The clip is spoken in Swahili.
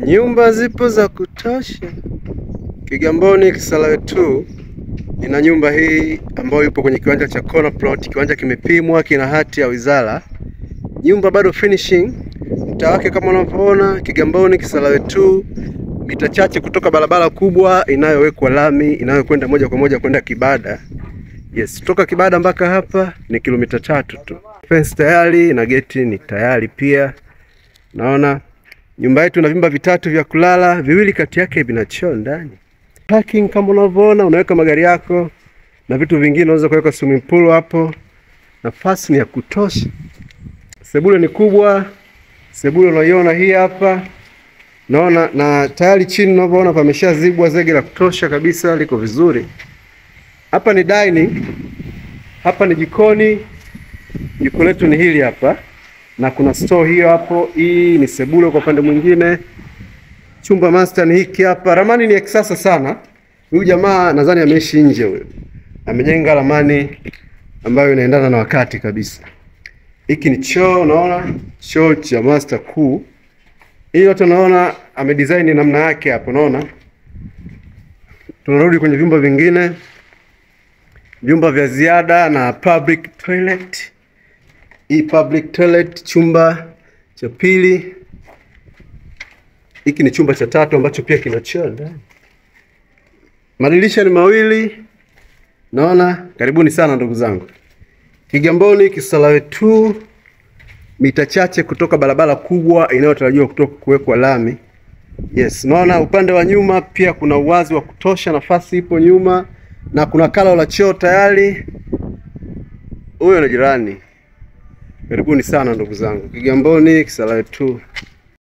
Nyumba zipo za kutosha. Kigamboni Kisarawe 2 ina nyumba hii ambayo ipo kwenye kiwanja cha corner plot. Kiwanja kimepimwa, kina hati ya wizara. Nyumba bado finishing. Mtaa wake kama unavyoona, Kigamboni Kisarawe 2, mita chache kutoka barabara kubwa inayowekwa lami inayokwenda moja kwa moja kwenda Kibada. Yes, kutoka Kibada mpaka hapa ni kilomita 3 tu. Fence tayari na geti ni tayari pia. Naona nyumba yetu ina vyumba vitatu vya kulala, viwili kati yake vina choo ndani. Parking kama unavyoona, unaweka magari yako na vitu vingine, unaweza kuweka swimming pool hapo. Nafasi ni ya kutosha. Sebule ni kubwa. Sebule unaiona hii hapa. Naona na tayari chini unavyoona pameshazibwa zege la kutosha kabisa, liko vizuri. Hapa ni dining. Hapa ni jikoni. Jiko letu ni hili hapa. Na kuna store hiyo hapo. Hii ni sebule kwa upande mwingine. Chumba master ni hiki hapa. Ramani ni ya kisasa sana. Huyu jamaa nadhani ameishi nje huyo. Amejenga ramani ambayo inaendana na wakati kabisa. Hiki ni choo, unaona? Choo cha master kuu. Hii yote unaona amedesign namna yake hapo, unaona? Tunarudi kwenye vyumba vingine. Vyumba vya ziada na public toilet. Hii public toilet, chumba cha pili. Hiki ni chumba cha tatu ambacho pia kina choo ndani. Madirisha ni mawili. Naona, karibuni sana ndugu zangu. Kigamboni Kisarawe 2, mita chache kutoka barabara kubwa inayotarajiwa kutoka kuwekwa lami. Yes, naona upande wa nyuma pia kuna uwazi wa kutosha, nafasi ipo nyuma na kuna kala la choo tayari. Huyo ni jirani. Karibuni sana ndugu zangu. Kigamboni Kisarawe 2.